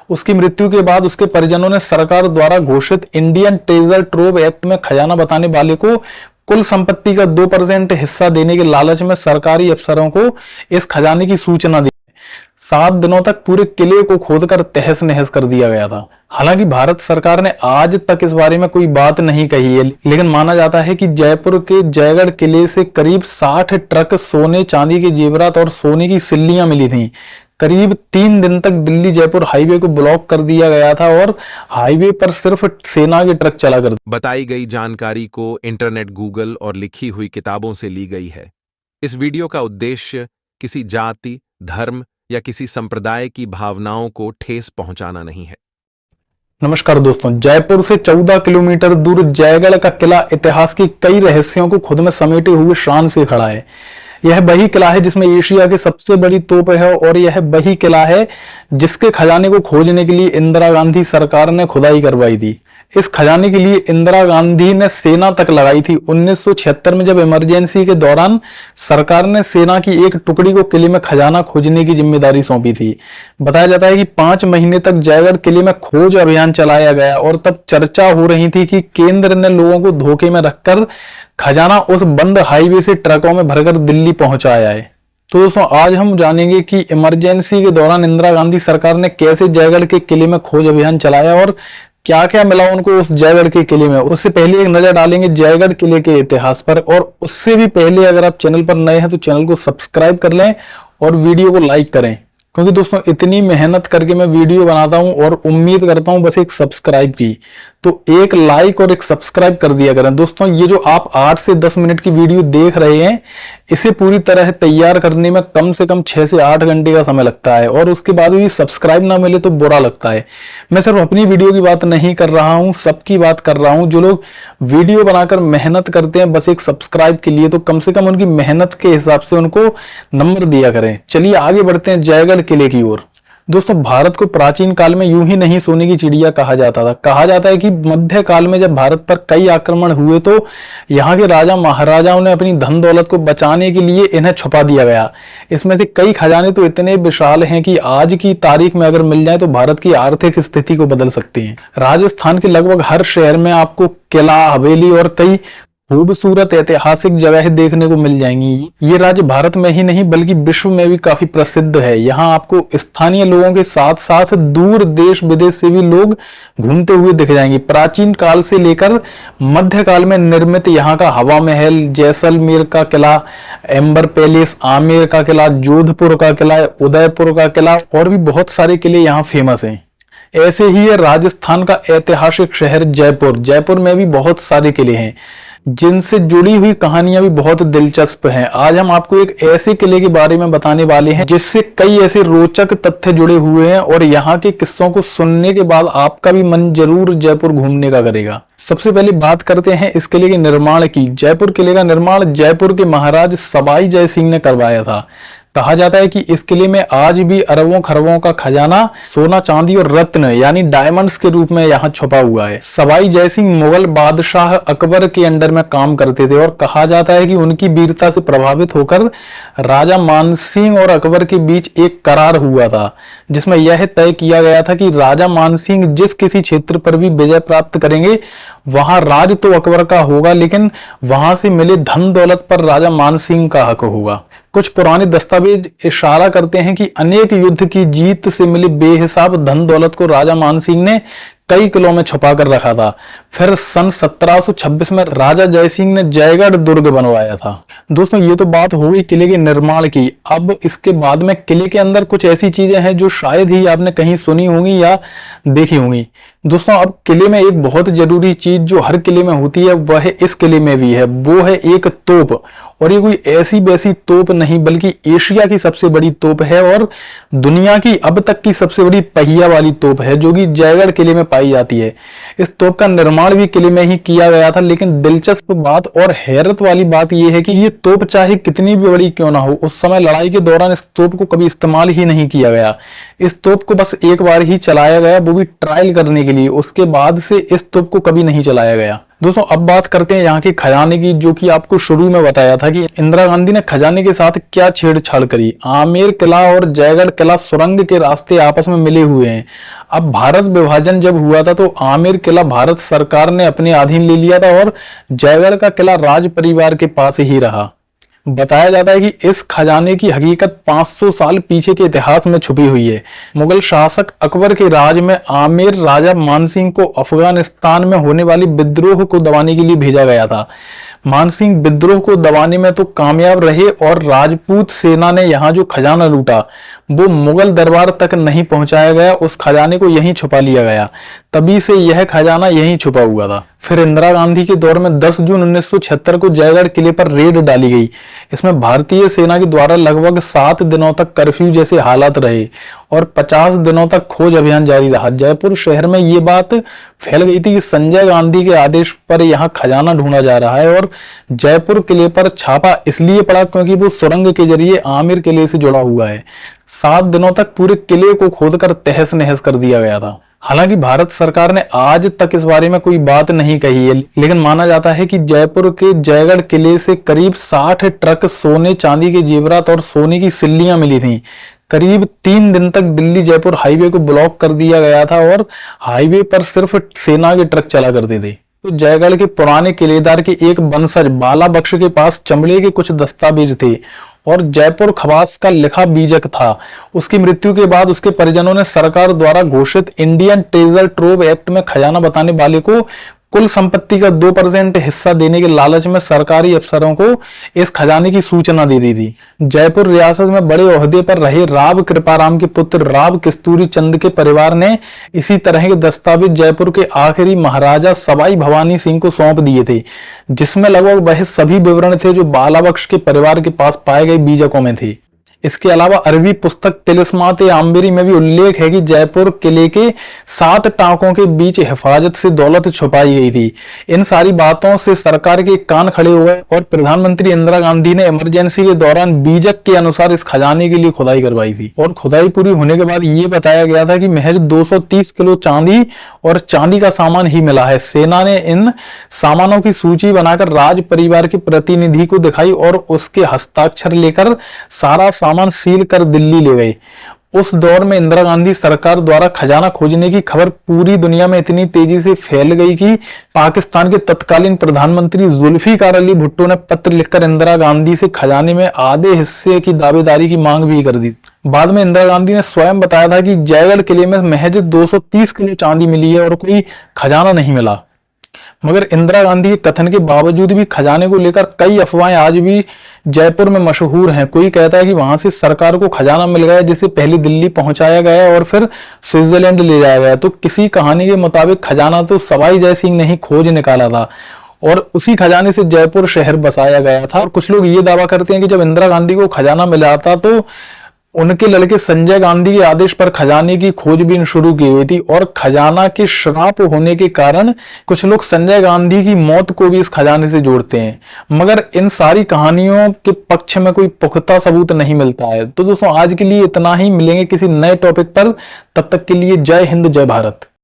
उसकी मृत्यु के बाद उसके परिजनों ने सरकार द्वारा घोषित इंडियन ट्रेजर ट्रोव एक्ट में खजाना बताने वाले को कुल संपत्ति का 2% हिस्सा देने के लालच में सरकारी अफसरों को इस खजाने की सूचना दी। 7 दिनों तक पूरे किले को खोदकर तहस नहस कर दिया गया था। हालांकि भारत सरकार ने आज तक इस बारे में कोई बात नहीं कही है, लेकिन माना जाता है कि जयपुर के जयगढ़ किले से करीब 60 ट्रक सोने चांदी के जेवरात और सोने की सिल्लियां मिली थीं। करीब 3 दिन तक दिल्ली जयपुर हाईवे को ब्लॉक कर दिया गया था और हाईवे पर सिर्फ सेना के ट्रक चला करते। बताई गई जानकारी को इंटरनेट, गूगल और लिखी हुई किताबों से ली गई है। इस वीडियो का उद्देश्य किसी जाति, धर्म या किसी संप्रदाय की भावनाओं को ठेस पहुंचाना नहीं है। नमस्कार दोस्तों, जयपुर से 14 किलोमीटर दूर जयगढ़ का किला इतिहास के कई रहस्यों को खुद में समेटे हुए शान से खड़ा है। यह वही किला है जिसमें एशिया की सबसे बड़ी तोप है और यह वही किला है जिसके खजाने को खोजने के लिए इंदिरा गांधी सरकार ने खुदाई करवाई थी। इस खजाने के लिए इंदिरा गांधी ने सेना तक लगाई थी। 1976 में जब इमरजेंसी के दौरान सरकार ने सेना की एक टुकड़ी को किले में खजाना खोजने की जिम्मेदारी सौंपी थी। बताया जाता है कि 5 महीने तक जयगढ़ किले में खोज अभियान चलाया गया और तब चर्चा हो रही थी कि केंद्र ने लोगों को धोखे में रखकर खजाना उस बंद हाईवे से ट्रकों में भरकर दिल्ली पहुंचाया है। तो दोस्तों, आज हम जानेंगे कि इमरजेंसी के दौरान इंदिरा गांधी सरकार ने कैसे जयगढ़ के किले में खोज अभियान चलाया और क्या क्या मिला उनको उस जयगढ़ के किले में। उससे पहले एक नजर डालेंगे जयगढ़ किले के इतिहास पर, और उससे भी पहले अगर आप चैनल पर नए हैं तो चैनल को सब्सक्राइब कर लें और वीडियो को लाइक करें, क्योंकि दोस्तों इतनी मेहनत करके मैं वीडियो बनाता हूं और उम्मीद करता हूं बस एक सब्सक्राइब की, तो एक लाइक और एक सब्सक्राइब कर दिया करें। दोस्तों, ये जो आप 8 से 10 मिनट की वीडियो देख रहे हैं, इसे पूरी तरह तैयार करने में कम से कम 6 से 8 घंटे का समय लगता है और उसके बाद भी सब्सक्राइब ना मिले तो बुरा लगता है। मैं सिर्फ अपनी वीडियो की बात नहीं कर रहा हूं, सबकी बात कर रहा हूं। जो लोग वीडियो बनाकर मेहनत करते हैं बस एक सब्सक्राइब के लिए, तो कम से कम उनकी मेहनत के हिसाब से उनको नंबर दिया करें। चलिए आगे बढ़ते हैं जयगढ़ किले की ओर। दोस्तों, भारत को प्राचीन काल में यूं ही नहीं सोने की चिड़िया कहा जाता था। कहा जाता है कि मध्य काल में जब भारत पर कई आक्रमण हुए तो यहाँ के राजा महाराजाओं ने अपनी धन दौलत को बचाने के लिए इन्हें छुपा दिया गया। इसमें से कई खजाने तो इतने विशाल हैं कि आज की तारीख में अगर मिल जाए तो भारत की आर्थिक स्थिति को बदल सकती हैं। राजस्थान के लगभग हर शहर में आपको किला, हवेली और कई खूबसूरत ऐतिहासिक जगह देखने को मिल जाएंगी। ये राज्य भारत में ही नहीं बल्कि विश्व में भी काफी प्रसिद्ध है। यहाँ आपको स्थानीय लोगों के साथ साथ दूर देश विदेश से भी लोग घूमते हुए दिख जाएंगे। प्राचीन काल से लेकर मध्य काल में निर्मित यहाँ का हवा महल, जैसलमेर का किला, एम्बर पैलेस, आमेर का किला, जोधपुर का किला, उदयपुर का किला और भी बहुत सारे किले यहाँ फेमस हैं। ऐसे ही है राजस्थान का ऐतिहासिक शहर जयपुर। जयपुर में भी बहुत सारे किले हैं जिनसे जुड़ी हुई कहानियां भी बहुत दिलचस्प हैं। आज हम आपको एक ऐसे किले के बारे में बताने वाले हैं जिससे कई ऐसे रोचक तथ्य जुड़े हुए हैं और यहाँ के किस्सों को सुनने के बाद आपका भी मन जरूर जयपुर घूमने का करेगा। सबसे पहले बात करते हैं इस किले के निर्माण की। जयपुर किले का निर्माण जयपुर के महाराज सवाई जय सिंह ने करवाया था। कहा जाता है कि इस किले में आज भी अरबों खरबों का खजाना सोना, चांदी और रत्न यानी डायमंड्स के रूप में यहाँ छुपा हुआ है। सवाई जय सिंह मुगल बादशाह अकबर के अंडर में काम करते थे और कहा जाता है कि उनकी वीरता से प्रभावित होकर राजा मानसिंह और अकबर के बीच एक करार हुआ था, जिसमें यह तय किया गया था कि राजा मानसिंह जिस किसी क्षेत्र पर भी विजय प्राप्त करेंगे वहां राज तो अकबर का होगा, लेकिन वहां से मिले धन दौलत पर राजा मानसिंह का हक होगा। कुछ पुराने दस्तावेज इशारा करते हैं कि अनेक युद्ध की जीत से मिले बेहिसाब धन दौलत को राजा मानसिंह ने कई किलों में छुपा कर रखा था। फिर सन 1726 में राजा जयसिंह ने जयगढ़ दुर्ग बनवाया था। दोस्तों, ये तो बात हो गई किले के निर्माण की। अब इसके बाद में किले के अंदर कुछ ऐसी चीजें हैं जो शायद ही आपने कहीं सुनी होंगी या देखी होंगी। दोस्तों, अब किले में एक बहुत जरूरी चीज जो हर किले में होती है वह इस किले में भी है, वो है एक तोप। और ये कोई ऐसी वैसी तोप नहीं बल्कि एशिया की सबसे बड़ी तोप है और दुनिया की अब तक की सबसे बड़ी पहिया वाली तोप है जो कि जयगढ़ किले में पाई जाती है। इस तोप का निर्माण भी किले में ही किया गया था, लेकिन दिलचस्प बात और हैरत वाली बात यह है कि ये तोप चाहे कितनी भी बड़ी क्यों ना हो, उस समय लड़ाई के दौरान इस तोप को कभी इस्तेमाल ही नहीं किया गया। इस तोप को बस एक बार ही चलाया गया, वो भी ट्रायल करने के लिए। उसके बाद से इस तोप को कभी नहीं चलाया गया। दोस्तों अब बात करते हैं यहाँ के खजाने की, जो कि आपको शुरू में बताया था कि इंदिरा गांधी ने खजाने के साथ क्या छेड़छाड़ करी। आमेर किला और जयगढ़ किला सुरंग के रास्ते आपस में मिले हुए हैं। अब भारत विभाजन जब हुआ था तो आमेर किला भारत सरकार ने अपने अधीन ले लिया था और जयगढ़ का किला राज परिवार के पास ही रहा। बताया जाता है कि इस खजाने की हकीकत 500 साल पीछे के इतिहास में छुपी हुई है। मुगल शासक अकबर के राज में आमेर राजा मानसिंह को अफगानिस्तान में होने वाली विद्रोह को दबाने के लिए भेजा गया था। मानसिंह विद्रोह को दबाने में तो कामयाब रहे और राजपूत सेना ने यहाँ जो खजाना लूटा वो मुगल दरबार तक नहीं पहुंचाया गया, उस खजाने को यहीं छुपा लिया गया। तभी से यह खजाना यहीं छुपा हुआ था। फिर इंदिरा गांधी के दौर में 10 जून 1976 को जयगढ़ किले पर रेड डाली गई। इसमें भारतीय सेना के द्वारा लगभग 7 दिनों तक कर्फ्यू जैसे हालात रहे और 50 दिनों तक खोज अभियान जारी रहा। जयपुर शहर में ये बात फैल गई थी कि संजय गांधी के आदेश पर यहाँ खजाना ढूंढा जा रहा है और जयपुर किले पर छापा इसलिए पड़ा क्योंकि वो सुरंग के जरिए आमेर किले से जुड़ा हुआ है। 7 दिनों तक पूरे किले को खोदकर तहस नहस कर दिया गया था। हालांकि भारत सरकार ने आज तक इस बारे में कोई बात नहीं कही है, लेकिन माना जाता है कि जयपुर के जयगढ़ किले से करीब 60 ट्रक सोने चांदी के जेवरात और सोने की सिल्लियां मिली थीं। करीब 3 दिन तक दिल्ली जयपुर हाईवे को ब्लॉक कर दिया गया था और हाईवे पर सिर्फ सेना के ट्रक चला करते थे। तो जयगढ़ के पुराने किलेदार के एक वंशज बाला बख्श के पास चमड़े के कुछ दस्तावेज थे और जयपुर खवास का लिखा बीजक था। उसकी मृत्यु के बाद उसके परिजनों ने सरकार द्वारा घोषित इंडियन ट्रेजर ट्रोव एक्ट में खजाना बताने वाले को कुल संपत्ति का 2% हिस्सा देने के लालच में सरकारी अफसरों को इस खजाने की सूचना दे दी थी। जयपुर रियासत में बड़े ओहदे पर रहे राव कृपाराम के पुत्र राव कस्तूरी चंद के परिवार ने इसी तरह के दस्तावेज जयपुर के आखिरी महाराजा सवाई भवानी सिंह को सौंप दिए थे, जिसमें लगभग वह सभी विवरण थे जो बालाबख्श के परिवार के पास पाए गए बीजकों में थे। इसके अलावा अरबी पुस्तक तिलिस्मात-ए आम्बरी में भी उल्लेख है कि जयपुर किले के 7 टांकों के बीच हिफाजत से दौलत छुपाई गई थी। इन सारी बातों से सरकार के कान खड़े हुए और प्रधानमंत्री इंदिरा गांधी ने इमरजेंसी के दौरान बीजक के अनुसार इस खजाने के लिए खुदाई करवाई थी और खुदाई पूरी होने के बाद ये बताया गया था कि महज 230 किलो चांदी और चांदी का सामान ही मिला है। सेना ने इन सामानों की सूची बनाकर राज परिवार के प्रतिनिधि को दिखाई और उसके हस्ताक्षर लेकर सारा सामान सील कर दिल्ली ले गए। उस दौर में इंदिरा गांधी सरकार द्वारा खजाना खोजने की खबर पूरी दुनिया में इतनी तेजी से फैल गई कि पाकिस्तान के तत्कालीन प्रधानमंत्री जुल्फिकार अली भुट्टो ने पत्र लिखकर इंदिरा गांधी से खजाने में आधे हिस्से की दावेदारी की मांग भी कर दी। बाद में इंदिरा गांधी ने स्वयं बताया था कि जयगढ़ किले में महज 230 किलो चांदी मिली है और कोई खजाना नहीं मिला। मगर इंदिरा गांधी के कथन के बावजूद भी खजाने को लेकर कई अफवाहें आज भी जयपुर में मशहूर हैं। कोई कहता है कि वहां से सरकार को खजाना मिल गया जिसे पहले दिल्ली पहुंचाया गया और फिर स्विट्जरलैंड ले जाया गया। तो किसी कहानी के मुताबिक खजाना तो सवाई जय सिंह ने ही खोज निकाला था और उसी खजाने से जयपुर शहर बसाया गया था। और कुछ लोग ये दावा करते हैं कि जब इंदिरा गांधी को खजाना मिला था तो उनके लड़के संजय गांधी के आदेश पर खजाने की खोजबीन शुरू की गई थी और खजाना के श्राप होने के कारण कुछ लोग संजय गांधी की मौत को भी इस खजाने से जोड़ते हैं। मगर इन सारी कहानियों के पक्ष में कोई पुख्ता सबूत नहीं मिलता है। तो दोस्तों आज के लिए इतना ही, मिलेंगे किसी नए टॉपिक पर। तब तक के लिए जय हिंद जय भारत।